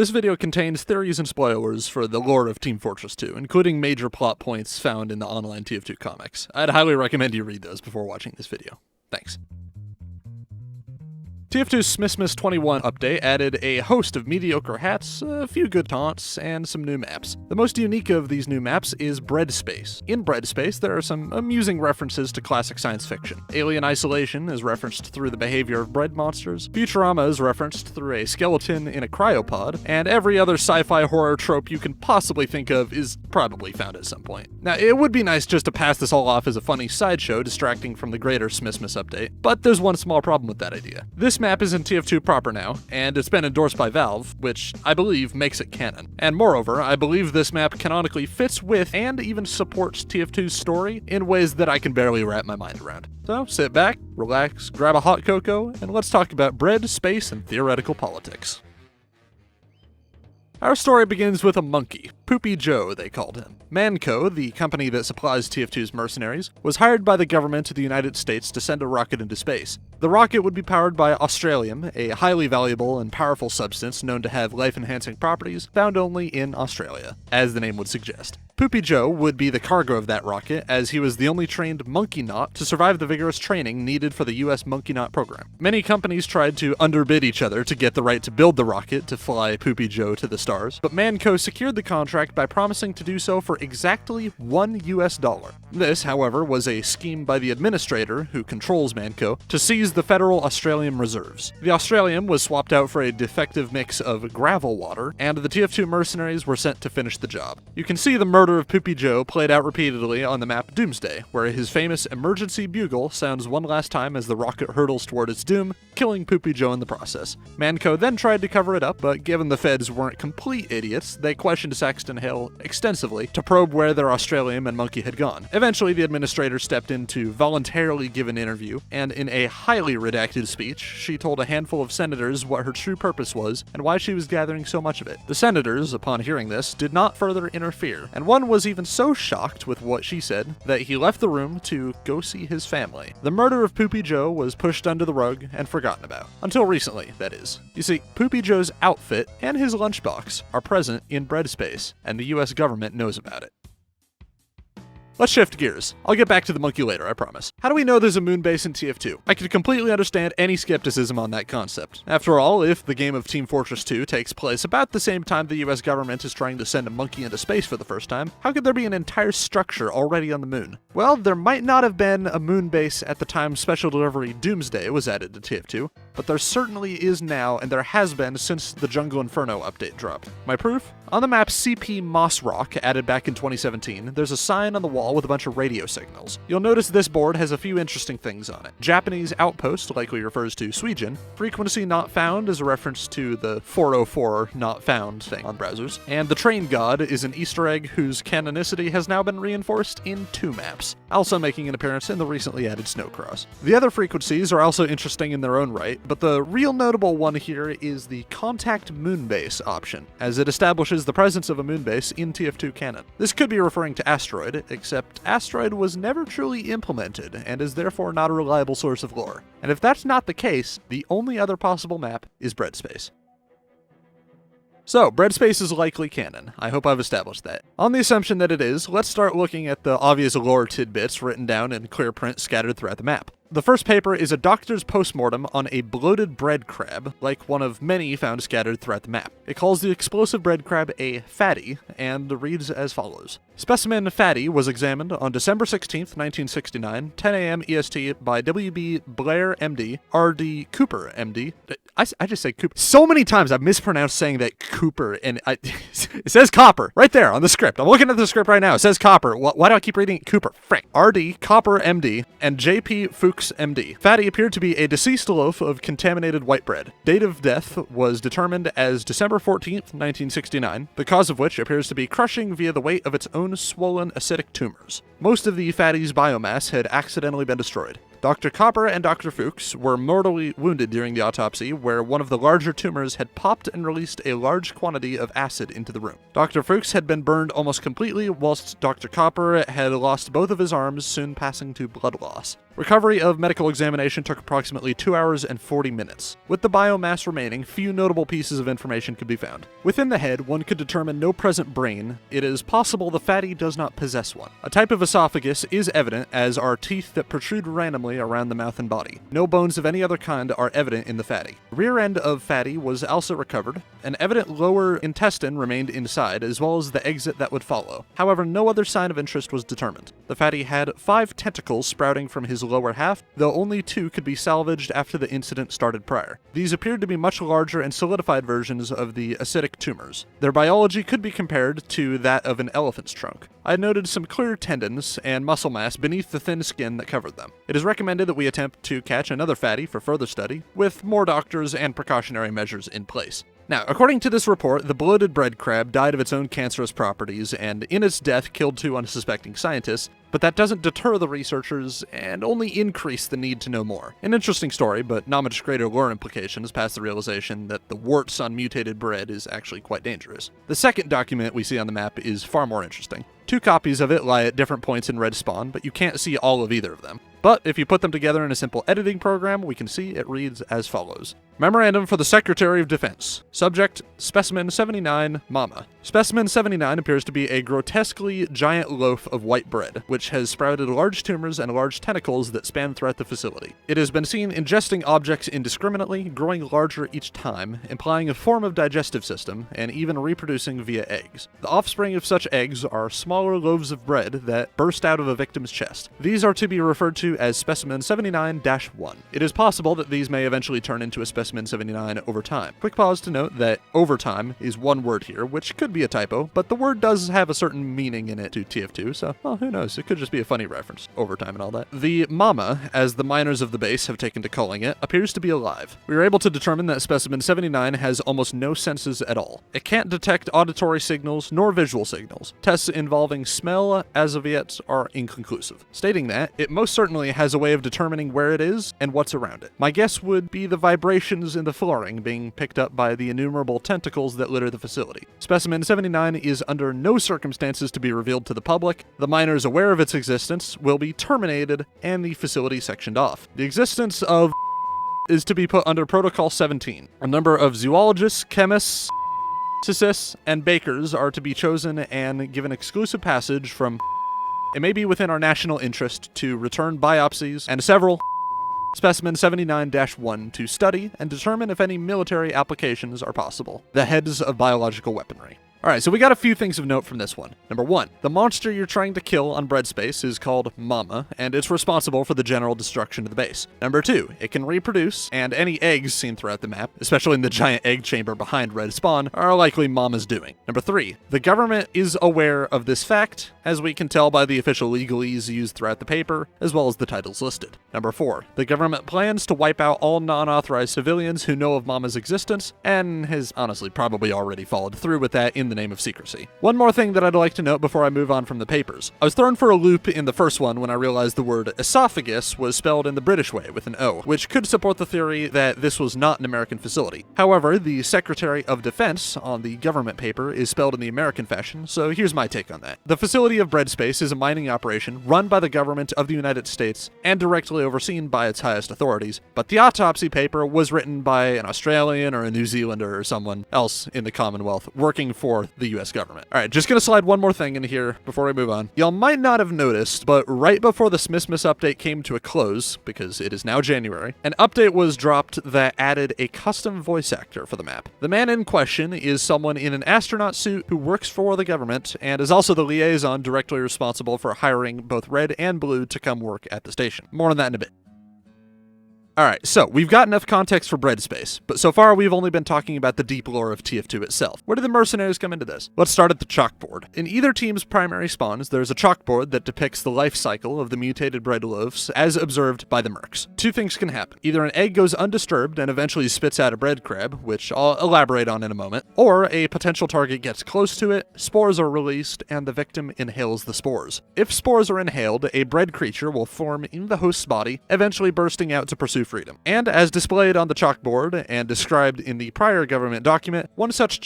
This video contains theories and spoilers for the lore of Team Fortress 2, including major plot points found in the online TF2 comics. I'd highly recommend you read those before watching this video. Thanks. TF2's Smissmas 21 update added a host of mediocre hats, a few good taunts, and some new maps. The most unique of these new maps is Bread Space. In Bread Space, there are some amusing references to classic science fiction. Alien Isolation is referenced through the behavior of bread monsters, Futurama is referenced through a skeleton in a cryopod, and every other sci-fi horror trope you can possibly think of is probably found at some point. Now, it would be nice just to pass this all off as a funny sideshow distracting from the greater Smissmas update, but there's one small problem with that idea. This map is in TF2 proper now, and it's been endorsed by Valve, which I believe makes it canon. And moreover, I believe this map canonically fits with and even supports TF2's story in ways that I can barely wrap my mind around. So sit back, relax, grab a hot cocoa, and let's talk about bread, space, and theoretical politics. Our story begins with a monkey. Poopy Joe, they called him. Manco, the company that supplies TF2's mercenaries, was hired by the government of the United States to send a rocket into space. The rocket would be powered by Australium, a highly valuable and powerful substance known to have life-enhancing properties found only in Australia, as the name would suggest. Poopy Joe would be the cargo of that rocket, as he was the only trained monkey knot to survive the vigorous training needed for the US monkey knot program. Many companies tried to underbid each other to get the right to build the rocket to fly Poopy Joe to the stars, but Manco secured the contract by promising to do so for exactly $1 US. This, however, was a scheme by the administrator, who controls Manco, to seize the federal Australium reserves. The Australium was swapped out for a defective mix of gravel water, and the TF2 mercenaries were sent to finish the job. You can see the murder of Poopy Joe played out repeatedly on the map Doomsday, where his famous emergency bugle sounds one last time as the rocket hurtles toward its doom, killing Poopy Joe in the process. Manco then tried to cover it up, but given the feds weren't complete idiots, they questioned Saxton Hill extensively to probe where their Australium and monkey had gone. Eventually, the administrator stepped in to voluntarily give an interview, and in a highly redacted speech, she told a handful of senators what her true purpose was and why she was gathering so much of it. The senators, upon hearing this, did not further interfere, and one was even so shocked with what she said that he left the room to go see his family. The murder of Poopy Joe was pushed under the rug and forgotten about. Until recently, that is. You see, Poopy Joe's outfit and his lunchbox are present in Bread Space, and the US government knows about it. Let's shift gears. I'll get back to the monkey later, I promise. How do we know there's a Moonbase in TF2? I could completely understand any skepticism on that concept. After all, if the game of Team Fortress 2 takes place about the same time the US government is trying to send a monkey into space for the first time, how could there be an entire structure already on the moon? Well, there might not have been a Moonbase at the time Special Delivery Doomsday was added to TF2, but there certainly is now, and there has been since the Jungle Inferno update dropped. My proof? On the map CP Moss Rock, added back in 2017, there's a sign on the wall with a bunch of radio signals. You'll notice this board has a few interesting things on it. Japanese outpost likely refers to Suijin. Frequency not found is a reference to the 404 not found thing on browsers. And the train god is an Easter egg whose canonicity has now been reinforced in 2 maps, also making an appearance in the recently added Snowcross. The other frequencies are also interesting in their own right, but the real notable one here is the Contact Moonbase option, as it establishes the presence of a moonbase in TF2 canon. This could be referring to Asteroid, except Asteroid was never truly implemented, and is therefore not a reliable source of lore. And if that's not the case, the only other possible map is Bread Space. So, Bread Space is likely canon. I hope I've established that. On the assumption that it is, let's start looking at the obvious lore tidbits written down in clear print scattered throughout the map. The first paper is a doctor's postmortem on a bloated bread crab, like one of many found scattered throughout the map. It calls the explosive bread crab a fatty, and reads as follows. Specimen fatty was examined on December 16, 1969, 10 a.m. EST by W.B. Blair, MD, R.D. Cooper, MD. I just say Cooper. So many times I've mispronounced saying that Cooper, and it says Copper, right there on the script. I'm looking at the script right now. It says Copper. Why do I keep reading it Cooper? Frank. R.D. Copper, MD, and J.P. Fuchs, MD. Fatty appeared to be a deceased loaf of contaminated white bread. Date of death was determined as December 14th, 1969, the cause of which appears to be crushing via the weight of its own swollen acidic tumors. Most of the fatty's biomass had accidentally been destroyed. Dr. Copper and Dr. Fuchs were mortally wounded during the autopsy, where one of the larger tumors had popped and released a large quantity of acid into the room. Dr. Fuchs had been burned almost completely, whilst Dr. Copper had lost both of his arms, soon passing to blood loss. Recovery of medical examination took approximately 2 hours and 40 minutes. With the biomass remaining, few notable pieces of information could be found. Within the head, one could determine no present brain. It is possible the fatty does not possess one. A type of esophagus is evident, as are teeth that protrude randomly around the mouth and body. No bones of any other kind are evident in the fatty. Rear end of fatty was also recovered. An evident lower intestine remained inside, as well as the exit that would follow. However, no other sign of interest was determined. The fatty had 5 tentacles sprouting from his lower half, though only 2 could be salvaged after the incident started prior. These appeared to be much larger and solidified versions of the acidic tumors. Their biology could be compared to that of an elephant's trunk. I noted some clear tendons and muscle mass beneath the thin skin that covered them. It is recommended that we attempt to catch another fatty for further study, with more doctors and precautionary measures in place. Now, according to this report, the bloated bread crab died of its own cancerous properties and in its death killed 2 unsuspecting scientists, but that doesn't deter the researchers and only increase the need to know more. An interesting story, but not much greater lore implications past the realization that the warts on mutated bread is actually quite dangerous. The second document we see on the map is far more interesting. 2 copies of it lie at different points in red spawn, but you can't see all of either of them. But if you put them together in a simple editing program, we can see it reads as follows. Memorandum for the Secretary of Defense. Subject, Specimen 79, Mama. Specimen 79 appears to be a grotesquely giant loaf of white bread, which has sprouted large tumors and large tentacles that span throughout the facility. It has been seen ingesting objects indiscriminately, growing larger each time, implying a form of digestive system, and even reproducing via eggs. The offspring of such eggs are smaller loaves of bread that burst out of a victim's chest. These are to be referred to as Specimen 79-1. It is possible that these may eventually turn into a Specimen 79 over time. Quick pause to note that overtime is one word here, which could be a typo, but the word does have a certain meaning in it to TF2, so, well, who knows, it could just be a funny reference. Overtime and all that. The Mama, as the miners of the base have taken to calling it, appears to be alive. We were able to determine that Specimen 79 has almost no senses at all. It can't detect auditory signals nor visual signals. Tests involving smell, as of yet, are inconclusive. Stating that, it most certainly has a way of determining where it is and what's around it. My guess would be the vibrations in the flooring being picked up by the innumerable tentacles that litter the facility. Specimen 79 is under no circumstances to be revealed to the public. The miners aware of its existence will be terminated and the facility sectioned off. The existence of is to be put under Protocol 17. A number of zoologists, chemists, physicists, and bakers are to be chosen and given exclusive passage from. It may be within our national interest to return biopsies and several Specimen 79-1 to study and determine if any military applications are possible. The heads of biological weaponry. Alright, so we got a few things of note from this one. Number 1, the monster you're trying to kill on bread space is called Mama, and it's responsible for the general destruction of the base. Number 2, it can reproduce, and any eggs seen throughout the map, especially in the giant egg chamber behind red spawn, are likely Mama's doing. Number 3, the government is aware of this fact, as we can tell by the official legalese used throughout the paper, as well as the titles listed. Number 4, the government plans to wipe out all non-authorized civilians who know of Mama's existence, and has honestly probably already followed through with that in the name of secrecy. One more thing that I'd like to note before I move on from the papers. I was thrown for a loop in the first one when I realized the word esophagus was spelled in the British way with an O, which could support the theory that this was not an American facility. However, the Secretary of Defense on the government paper is spelled in the American fashion, so here's my take on that. The facility of bread space is a mining operation run by the government of the United States and directly overseen by its highest authorities, but the autopsy paper was written by an Australian or a New Zealander or someone else in the Commonwealth working for the US government. Alright, just gonna slide one more thing in here before we move on. Y'all might not have noticed, but right before the Smithmas update came to a close, because it is now January, an update was dropped that added a custom voice actor for the map. The man in question is someone in an astronaut suit who works for the government and is also the liaison directly responsible for hiring both Red and Blue to come work at the station. More on that in a bit. Alright, so we've got enough context for bread space, but so far we've only been talking about the deep lore of TF2 itself. Where do the mercenaries come into this? Let's start at the chalkboard. In either team's primary spawns, there's a chalkboard that depicts the life cycle of the mutated bread loaves as observed by the mercs. 2 things can happen. Either an egg goes undisturbed and eventually spits out a bread crab, which I'll elaborate on in a moment, or a potential target gets close to it, spores are released, and the victim inhales the spores. If spores are inhaled, a bread creature will form in the host's body, eventually bursting out to pursue freedom. And as displayed on the chalkboard and described in the prior government document, one such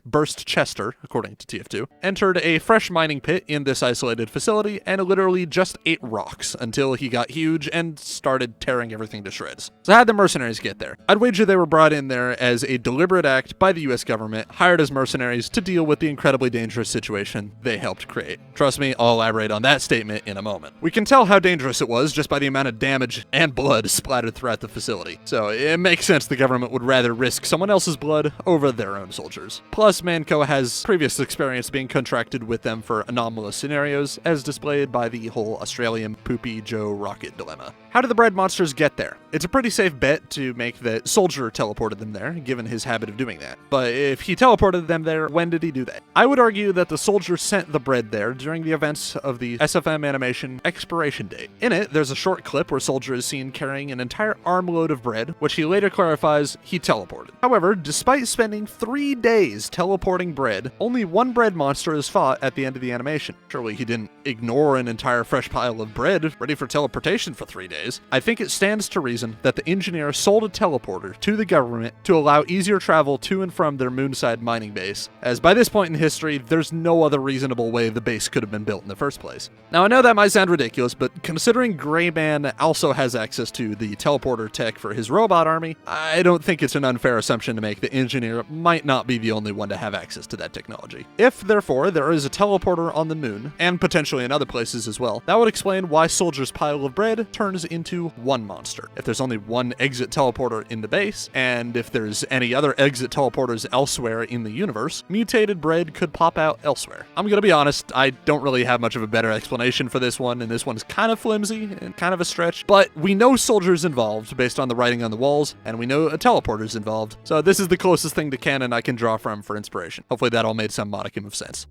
burst chester, according to TF2, entered a fresh mining pit in this isolated facility and literally just ate rocks until he got huge and started tearing everything to shreds. So how'd the mercenaries get there? I'd wager they were brought in there as a deliberate act by the US government, hired as mercenaries to deal with the incredibly dangerous situation they helped create. Trust me, I'll elaborate on that statement in a moment. We can tell how dangerous it was just by the amount of damage and blood splattered throughout the facility, so it makes sense the government would rather risk someone else's blood over their own soldiers. Plus, Manco has previous experience being contracted with them for anomalous scenarios, as displayed by the whole Australian Poopy Joe rocket dilemma. How did the bread monsters get there? It's a pretty safe bet to make that Soldier teleported them there, given his habit of doing that. But if he teleported them there, when did he do that? I would argue that the Soldier sent the bread there during the events of the SFM animation Expiration Date. In it, there's a short clip where Soldier is seen carrying an entire armload of bread, which he later clarifies he teleported. However, despite spending 3 days teleporting bread, only one bread monster is fought at the end of the animation. Surely he didn't ignore an entire fresh pile of bread ready for teleportation for 3 days. I think it stands to reason that the engineer sold a teleporter to the government to allow easier travel to and from their moonside mining base, as by this point in history, there's no other reasonable way the base could have been built in the first place. Now, I know that might sound ridiculous, but considering Greyman also has access to the teleporter tech for his robot army, I don't think it's an unfair assumption to make the engineer might not be the only one to have access to that technology. If, therefore, there is a teleporter on the moon, and potentially in other places as well, that would explain why Soldier's pile of bread turns into one monster. If there's only one exit teleporter in the base, and if there's any other exit teleporters elsewhere in the universe, mutated bread could pop out elsewhere. I'm gonna be honest, I don't really have much of a better explanation for this one, and this one's kind of flimsy and kind of a stretch, but we know Soldier's involved based on the writing on the walls, and we know a teleporter's involved, so this is the closest thing to canon I can draw from for inspiration. Hopefully that all made some modicum of sense.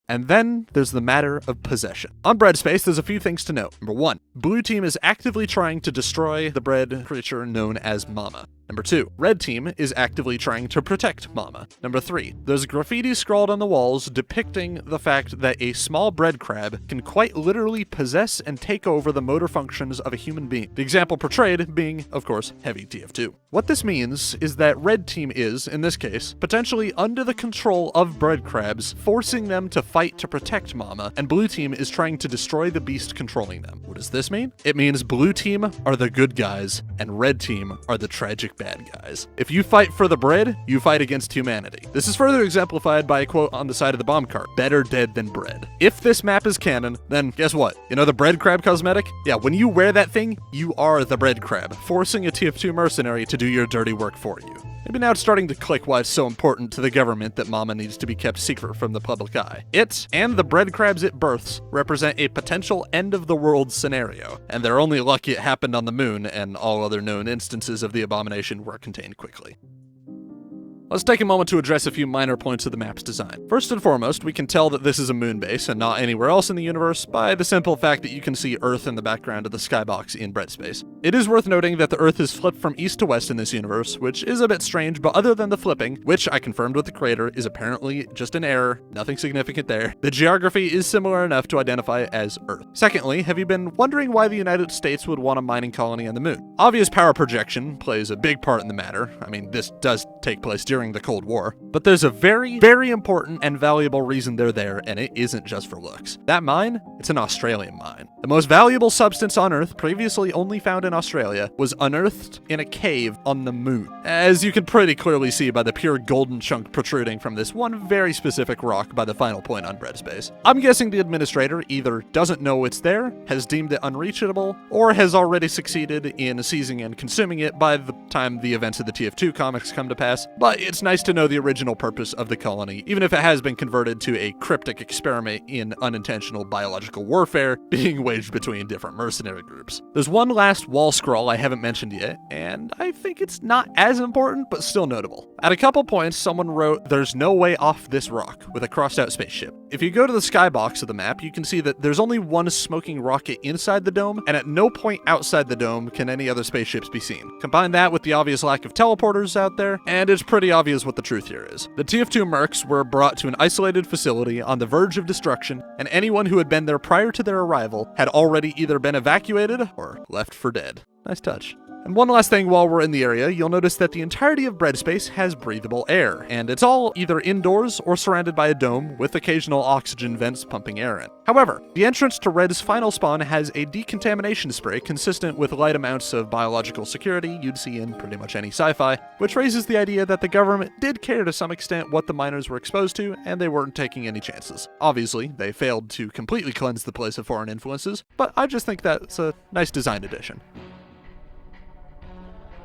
And then there's the matter of possession. On bread space, there's a few things to note. Number 1, Blue Team is actively trying to destroy the bread creature known as Mama. Number 2, Red Team is actively trying to protect Mama. Number 3, there's graffiti scrawled on the walls depicting the fact that a small bread crab can quite literally possess and take over the motor functions of a human being. The example portrayed being, of course, heavy TF2. What this means is that Red Team is, in this case, potentially under the control of bread crabs, forcing them to fight to protect Mama, and Blue Team is trying to destroy the beast controlling them. What does this mean? It means Blue Team are the good guys, and Red Team are the tragic bad guys. If you fight for the bread, you fight against humanity. This is further exemplified by a quote on the side of the bomb cart, "Better dead than bread." If this map is canon, then guess what? You know the bread crab cosmetic? Yeah, when you wear that thing, you are the bread crab, forcing a TF2 mercenary to do your dirty work for you. Maybe now it's starting to click why it's so important to the government that Mama needs to be kept secret from the public eye. It, and the bread crabs it births, represent a potential end-of-the-world scenario, and they're only lucky it happened on the moon, and all other known instances of the abomination were contained quickly. Let's take a moment to address a few minor points of the map's design. First and foremost, we can tell that this is a moon base and not anywhere else in the universe by the simple fact that you can see Earth in the background of the skybox in bread space. It is worth noting that the Earth is flipped from east to west in this universe, which is a bit strange, but other than the flipping, which I confirmed with the creator is apparently just an error, nothing significant there, the geography is similar enough to identify as Earth. Secondly, have you been wondering why the United States would want a mining colony on the moon? Obvious power projection plays a big part in the matter. I mean, this does take place during the Cold War, but there's a very, very important and valuable reason they're there, and it isn't just for looks. That mine, it's an Australian mine. The most valuable substance on Earth, previously only found in Australia, was unearthed in a cave on the moon. As you can pretty clearly see by the pure golden chunk protruding from this one very specific rock by the final point on bread space. I'm guessing the administrator either doesn't know it's there, has deemed it unreachable, or has already succeeded in seizing and consuming it by the time the events of the TF2 comics come to pass, but it's nice to know the original purpose of the colony, even if it has been converted to a cryptic experiment in unintentional biological warfare being waged between different mercenary groups. There's one last wall scroll I haven't mentioned yet, and I think it's not as important, but still notable. At a couple points, someone wrote, "There's no way off this rock," with a crossed out spaceship. If you go to the skybox of the map, you can see that there's only one smoking rocket inside the dome, and at no point outside the dome can any other spaceships be seen. Combine that with the obvious lack of teleporters out there, and it's pretty obvious what the truth here is. The TF2 mercs were brought to an isolated facility on the verge of destruction, and anyone who had been there prior to their arrival had already either been evacuated or left for dead. Nice touch. And one last thing while we're in the area, you'll notice that the entirety of Bread Space has breathable air, and it's all either indoors or surrounded by a dome with occasional oxygen vents pumping air in. However, the entrance to Red's final spawn has a decontamination spray consistent with light amounts of biological security you'd see in pretty much any sci-fi, which raises the idea that the government did care to some extent what the miners were exposed to, and they weren't taking any chances. Obviously, they failed to completely cleanse the place of foreign influences, but I just think that's a nice design addition.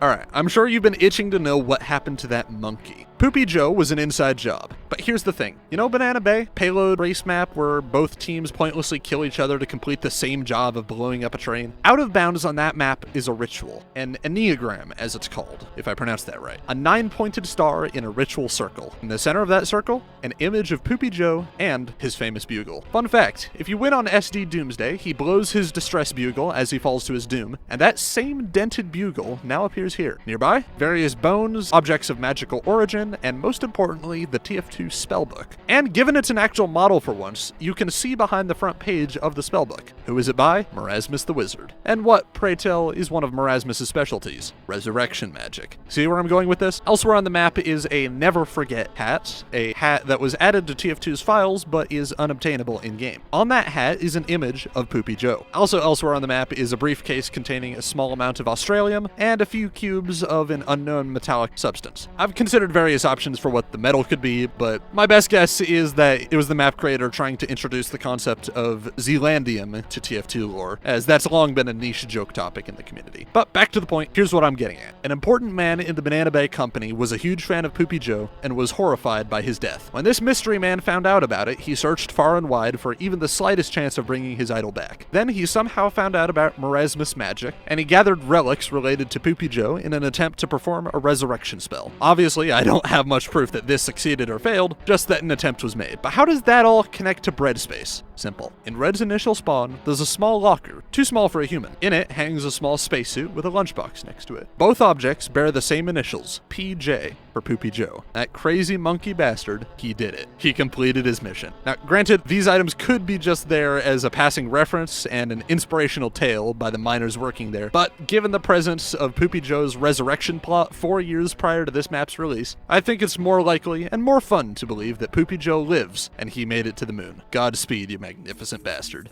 Alright, I'm sure you've been itching to know what happened to that monkey. Poopy Joe was an inside job, but here's the thing. You know Banana Bay? Payload race map where both teams pointlessly kill each other to complete the same job of blowing up a train? Out of bounds on that map is a ritual, an enneagram as it's called, if I pronounced that right. A 9-pointed star in a ritual circle. In the center of that circle, an image of Poopy Joe and his famous bugle. Fun fact, if you win on SD Doomsday, he blows his distress bugle as he falls to his doom, and that same dented bugle now appears here. Nearby, various bones, objects of magical origin, and most importantly, the TF2 spellbook. And given it's an actual model for once, you can see behind the front page of the spellbook. Who is it by? Merasmus the Wizard. And what, pray tell, is one of Merasmus' specialties? Resurrection magic. See where I'm going with this? Elsewhere on the map is a Never Forget hat, a hat that was added to TF2's files but is unobtainable in-game. On that hat is an image of Poopy Joe. Also elsewhere on the map is a briefcase containing a small amount of Australium and a few cubes of an unknown metallic substance. I've considered various options for what the metal could be, but my best guess is that it was the map creator trying to introduce the concept of Zealandium to TF2 lore, as that's long been a niche joke topic in the community. But back to the point, here's what I'm getting at. An important man in the Banana Bay company was a huge fan of Poopy Joe and was horrified by his death. When this mystery man found out about it, he searched far and wide for even the slightest chance of bringing his idol back. Then he somehow found out about Merasmus magic, and he gathered relics related to Poopy Joe in an attempt to perform a resurrection spell. Obviously, I don't have much proof that this succeeded or failed, just that an attempt was made. But how does that all connect to Bread Space? Simple. In Red's initial spawn, there's a small locker, too small for a human. In it hangs a small spacesuit with a lunchbox next to it. Both objects bear the same initials, PJ, for Poopy Joe. That crazy monkey bastard, he did it. He completed his mission. Now, granted, these items could be just there as a passing reference and an inspirational tale by the miners working there, but given the presence of Poopy Joe's resurrection plot 4 years prior to this map's release, I think it's more likely and more fun to believe that Poopy Joe lives and he made it to the moon. Godspeed, you magnificent bastard.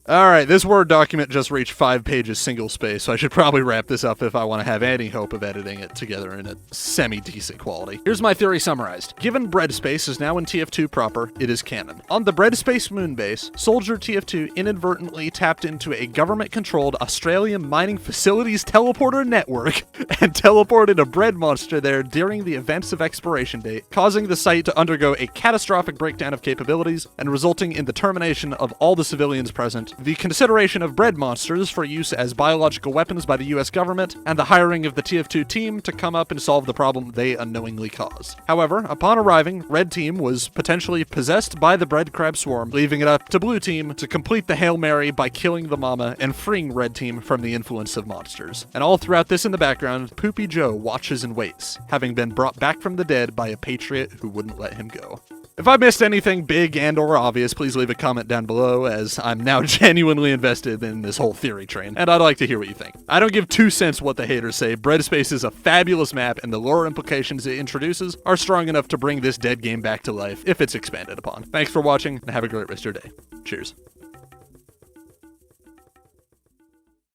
Alright, this Word document just reached 5 pages single space, so I should probably wrap this up if I want to have any hope of editing it together in a semi-decent quality. Here's my theory summarized. Given Bread Space is now in TF2 proper, it is canon. On the Bread Space Moonbase, Soldier TF2 inadvertently tapped into a government-controlled Australian mining facilities teleporter network and teleported a bread monster there during the events of expiration date, causing the site to undergo a catastrophic breakdown of capabilities and resulting in the termination of all the civilians present, the consideration of bread monsters for use as biological weapons by the US government, and the hiring of the TF2 team to come up and solve the problem they unknowingly caused. However, upon arriving, Red Team was potentially possessed by the bread crab swarm, leaving it up to Blue Team to complete the Hail Mary by killing the mama and freeing Red Team from the influence of monsters. And all throughout this in the background, Poopy Joe watches and waits, having been brought back from the dead by a patriot who wouldn't let him go. If I missed anything big and or obvious, please leave a comment down below, as I'm now genuinely invested in this whole theory train, and I'd like to hear what you think. I don't give 2 cents what the haters say. Bread Space is a fabulous map, and the lore implications it introduces are strong enough to bring this dead game back to life if it's expanded upon. Thanks for watching, and have a great rest of your day. Cheers.